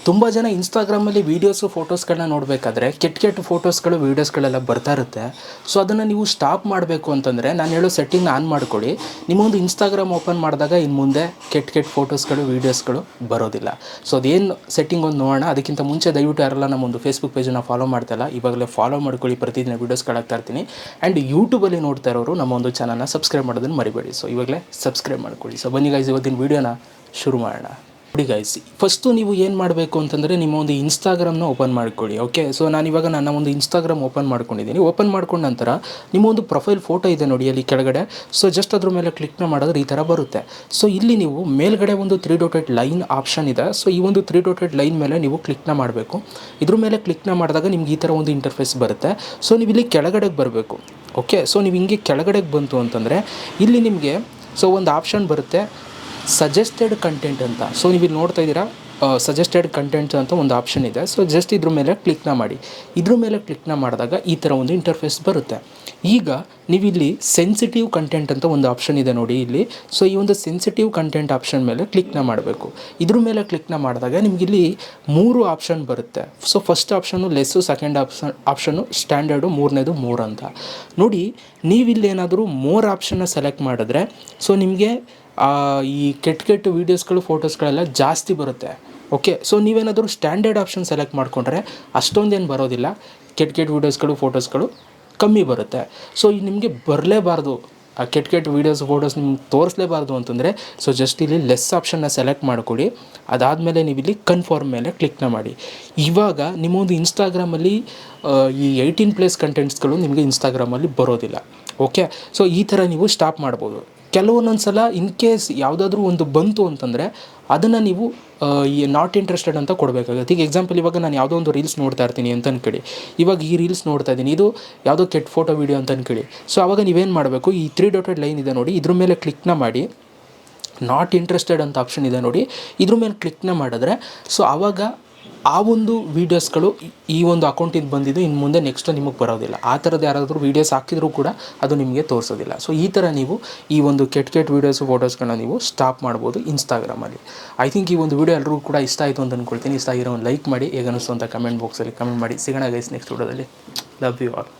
ತುಂಬ ಜನ ಇನ್ಸ್ಟಾಗ್ರಾಮಲ್ಲಿ ವೀಡಿಯೋಸು ಫೋಟೋಸ್ಗಳನ್ನ ನೋಡಬೇಕಾದ್ರೆ ಕೆಟ್ಟ ಫೋಟೋಸ್ಗಳು ವೀಡಿಯೋಸ್ಗಳೆಲ್ಲ ಬರ್ತಾ ಇರುತ್ತೆ. ಸೊ ಅದನ್ನು ನೀವು ಸ್ಟಾಪ್ ಮಾಡಬೇಕು ಅಂತಂದರೆ ನಾನು ಹೇಳೋ ಸೆಟ್ಟಿಂಗ್ನ ಆನ್ ಮಾಡ್ಕೊಳ್ಳಿ. ನಿಮ್ಮೊಂದು ಇನ್ಸ್ಟಾಗ್ರಾಮ್ ಓಪನ್ ಮಾಡಿದಾಗ ಇನ್ನು ಮುಂದೆ ಕೆಟ್ಟ ಫೋಟೋಸ್ಗಳು ವೀಡಿಯೋಸ್ಗಳು ಬರೋದಿಲ್ಲ. ಸೊ ಅದೇನು ಸೆಟ್ಟಿಂಗ್ ಒಂದು ನೋಡೋಣ. ಅದಕ್ಕಿಂತ ಮುಂಚೆ ದಯವಿಟ್ಟು ಯಾರೆಲ್ಲ ನಮ್ಮೊಂದು ಫೇಸ್ಬುಕ್ ಪೇಜನ್ನು ಫಾಲೋ ಮಾಡ್ತಾಯಿಲ್ಲ ಇವಾಗಲೇ ಫಾಲೋ ಮಾಡ್ಕೊಳ್ಳಿ. ಪ್ರತಿದಿನ ವೀಡಿಯೋಸ್ಗಳಾಗ್ತಾ ಇರ್ತೀನಿ. ಆ್ಯಂಡ್ ಯೂಟ್ಯೂಬಲ್ಲಿ ನೋಡ್ತಾ ಇರೋರು ನಮ್ಮ ಒಂದು ಚಾನಲ್ನ ಸಬ್ಸ್ಕ್ರೈಬ್ ಮಾಡೋದನ್ನು ಮರಿಬೇಡಿ. ಸೊ ಇವಾಗಲೇ ಸಬ್ಸ್ಕ್ರೈಬ್ ಮಾಡ್ಕೊಳ್ಳಿ. ಸೊ ಬನ್ನಿ ಗೈಸ್, ಇವತ್ತಿನ ವೀಡಿಯೋನ ಶುರು ಮಾಡೋಣ. ನೋಡಿ ಗೈಸ್, ಫಸ್ಟು ನೀವು ಏನು ಮಾಡಬೇಕು ಅಂತಂದರೆ ನಿಮ್ಮ ಒಂದು ಇನ್ಸ್ಟಾಗ್ರಾಮ್ನ ಓಪನ್ ಮಾಡ್ಕೊಳ್ಳಿ. ಓಕೆ, ಸೊ ನಾನಿವಾಗ ನನ್ನ ಒಂದು ಇನ್ಸ್ಟಾಗ್ರಾಮ್ ಓಪನ್ ಮಾಡ್ಕೊಂಡಿದ್ದೀನಿ. ಓಪನ್ ಮಾಡ್ಕೊಂಡ ನಂತರ ನಿಮ್ಮ ಒಂದು ಪ್ರೊಫೈಲ್ ಫೋಟೋ ಇದೆ ನೋಡಿ ಅಲ್ಲಿ ಕೆಳಗಡೆ. ಸೊ ಜಸ್ಟ್ ಅದ್ರ ಮೇಲೆ ಕ್ಲಿಕ್ನ ಮಾಡಿದ್ರೆ ಈ ಥರ ಬರುತ್ತೆ. ಸೊ ಇಲ್ಲಿ ನೀವು ಮೇಲ್ಗಡೆ ಒಂದು 3 ಡಾಟೆಡ್ ಲೈನ್ ಆಪ್ಷನ್ ಇದೆ. ಸೊ ಈ ಒಂದು 3 ಡಾಟೆಡ್ ಲೈನ್ ಮೇಲೆ ನೀವು ಕ್ಲಿಕ್ನ ಮಾಡಬೇಕು. ಇದ್ರ ಮೇಲೆ ಕ್ಲಿಕ್ನ ಮಾಡಿದಾಗ ನಿಮ್ಗೆ ಈ ಥರ ಒಂದು ಇಂಟರ್ಫೇಸ್ ಬರುತ್ತೆ. ಸೊ ನೀವು ಇಲ್ಲಿ ಕೆಳಗಡೆಗೆ ಬರಬೇಕು. ಓಕೆ, ಸೊ ನೀವು ಹಿಂಗೆ ಕೆಳಗಡೆಗೆ ಬಂತು ಅಂತಂದರೆ ಇಲ್ಲಿ ನಿಮಗೆ ಸೊ ಒಂದು ಆಪ್ಷನ್ ಬರುತ್ತೆ, ಸಜೆಸ್ಟೆಡ್ ಕಂಟೆಂಟ್ ಅಂತ. ಸೊ ನೀವು ಇಲ್ಲಿ ನೋಡ್ತಾ ಇದ್ದೀರಾ, ಸಜೆಸ್ಟೆಡ್ ಕಂಟೆಂಟ್ಸ್ ಅಂತ ಒಂದು ಆಪ್ಷನ್ ಇದೆ. ಸೊ ಜಸ್ಟ್ ಇದ್ರ ಮೇಲೆ ಕ್ಲಿಕ್ನ ಮಾಡಿ. ಇದ್ರ ಮೇಲೆ ಕ್ಲಿಕ್ನ ಮಾಡಿದಾಗ ಈ ಥರ ಒಂದು ಇಂಟರ್ಫೇಸ್ ಬರುತ್ತೆ. ಈಗ ನೀವಿಲ್ಲಿ ಸೆನ್ಸಿಟಿವ್ ಕಂಟೆಂಟ್ ಅಂತ ಒಂದು ಆಪ್ಷನ್ ಇದೆ ನೋಡಿ ಇಲ್ಲಿ. ಸೊ ಈ ಒಂದು ಸೆನ್ಸಿಟಿವ್ ಕಂಟೆಂಟ್ ಆಪ್ಷನ್ ಮೇಲೆ ಕ್ಲಿಕ್ನ ಮಾಡಬೇಕು. ಇದ್ರ ಮೇಲೆ ಕ್ಲಿಕ್ನ ಮಾಡಿದಾಗ ನಿಮಗಿಲ್ಲಿ 3 ಆಪ್ಷನ್ ಬರುತ್ತೆ. So first option less, second option standard, ಮೂರನೇದು ಮೋರ್ ಅಂತ. ನೋಡಿ, ನೀವಿಲ್ಲಿ ಏನಾದರೂ ಮೋರ್ ಆಪ್ಷನ್ನ ಸೆಲೆಕ್ಟ್ ಮಾಡಿದ್ರೆ ಸೊ ನಿಮಗೆ ಈ ಕೆಟ್ಟ ವೀಡಿಯೋಸ್ಗಳು ಫೋಟೋಸ್ಗಳೆಲ್ಲ ಜಾಸ್ತಿ ಬರುತ್ತೆ. ಓಕೆ, ಸೊ ನೀವೇನಾದರೂ ಸ್ಟ್ಯಾಂಡರ್ಡ್ ಆಪ್ಷನ್ ಸೆಲೆಕ್ಟ್ ಮಾಡಿಕೊಂಡ್ರೆ ಅಷ್ಟೊಂದೇನು ಬರೋದಿಲ್ಲ. ಕೆಟ್ಟ ವೀಡಿಯೋಸ್ಗಳು ಫೋಟೋಸ್ಗಳು ಕಮ್ಮಿ ಬರುತ್ತೆ. ಸೊ ನಿಮಗೆ ಬರಲೇಬಾರ್ದು, ಆ ಕೆಟ್ಟ ವೀಡಿಯೋಸ್ ಫೋಟೋಸ್ ನಿಮ್ಗೆ ತೋರಿಸಲೇಬಾರ್ದು ಅಂತಂದರೆ ಸೊ ಜಸ್ಟ್ ಇಲ್ಲಿ ಲೆಸ್ ಆಪ್ಷನ್ನ ಸೆಲೆಕ್ಟ್ ಮಾಡ್ಕೊಳ್ಳಿ. ಅದಾದಮೇಲೆ ನೀವು ಇಲ್ಲಿ ಕನ್ಫರ್ಮ್ ಮೇಲೆ ಕ್ಲಿಕ್ನ ಮಾಡಿ. ಇವಾಗ ನಿಮ್ಮೊಂದು ಇನ್ಸ್ಟಾಗ್ರಾಮಲ್ಲಿ ಈ 18+ ಕಂಟೆಂಟ್ಸ್ಗಳು ನಿಮಗೆ ಇನ್ಸ್ಟಾಗ್ರಾಮಲ್ಲಿ ಬರೋದಿಲ್ಲ. ಓಕೆ, ಸೊ ಈ ಥರ ನೀವು ಸ್ಟಾಪ್ ಮಾಡ್ಬೋದು. ಕೆಲವೊಂದೊಂದು ಸಲ ಇನ್ ಕೇಸ್ ಯಾವುದಾದ್ರೂ ಒಂದು ಬಂತು ಅಂತಂದರೆ ಅದನ್ನು ನೀವು ಈ ನಾಟ್ ಇಂಟ್ರೆಸ್ಟೆಡ್ ಅಂತ ಕೊಡಬೇಕಾಗುತ್ತೆ. ಈಗ ಎಕ್ಸಾಂಪಲ್, ಇವಾಗ ನಾನು ಯಾವುದೋ ಒಂದು ರೀಲ್ಸ್ ನೋಡ್ತಾ ಇರ್ತೀನಿ ಅಂತ ಅನ್ಕೊಳ್ಳಿ. ಇವಾಗ ಈ ರೀಲ್ಸ್ ನೋಡ್ತಾ ಇದ್ದೀನಿ, ಇದು ಯಾವುದೋ ಕೆಟ್ಟ ಫೋಟೋ ವೀಡಿಯೋ ಅಂತ ಅನ್ಕೊಳ್ಳಿ. ಸೊ ಆವಾಗ ನೀವೇನು ಮಾಡಬೇಕು, ಈ 3 ಡಾಟೆಡ್ ಲೈನ್ ಇದೆ ನೋಡಿ, ಇದ್ರ ಮೇಲೆ ಕ್ಲಿಕ್ನ ಮಾಡಿ. ನಾಟ್ ಇಂಟ್ರೆಸ್ಟೆಡ್ ಅಂತ ಆಪ್ಷನ್ ಇದೆ ನೋಡಿ, ಇದ್ರ ಮೇಲೆ ಕ್ಲಿಕ್ನ ಮಾಡಿದ್ರೆ ಸೊ ಆವಾಗ ಆ ಒಂದು ವೀಡಿಯೋಸ್ಗಳು ಈ ಒಂದು ಅಕೌಂಟಿಂದ ಬಂದಿದ್ದು ಇನ್ನು ಮುಂದೆ ನೆಕ್ಸ್ಟ್ ನಿಮಗೆ ಬರೋದಿಲ್ಲ. ಆ ಥರದ್ದು ಯಾರಾದರೂ ವೀಡಿಯೋಸ್ ಹಾಕಿದರೂ ಕೂಡ ಅದು ನಿಮಗೆ ತೋರಿಸೋದಿಲ್ಲ. ಸೊ ಈ ಥರ ನೀವು ಈ ಒಂದು ಕೆಟ್ಟ ವೀಡಿಯೋಸು ಫೋಟೋಸ್ಗಳನ್ನ ನೀವು ಸ್ಟಾಪ್ ಮಾಡ್ಬೋದು ಇನ್ಸ್ಟಾಗ್ರಾಮಲ್ಲಿ. ಐ ಥಿಂಕ್ ಈ ಒಂದು ವೀಡಿಯೋ ಎಲ್ಲರಿಗೂ ಕೂಡ ಇಷ್ಟ ಆಯಿತು ಅಂತ ಅಂದ್ಕೊಳ್ತೀನಿ. ಇಷ್ಟ ಆಗಿರೋ ಒಂದು ಲೈಕ್ ಮಾಡಿ, ಹೇಗೆ ಅನ್ನಿಸ್ತು ಅಂತ ಕಮೆಂಟ್ ಬಾಕ್ಸಲ್ಲಿ ಕಮೆಂಟ್ ಮಾಡಿ. ಸಿಗೋಣ ಗೈಸ್ ನೆಕ್ಸ್ಟ್ ವೀಡಿಯೋದಲ್ಲಿ. Love you all.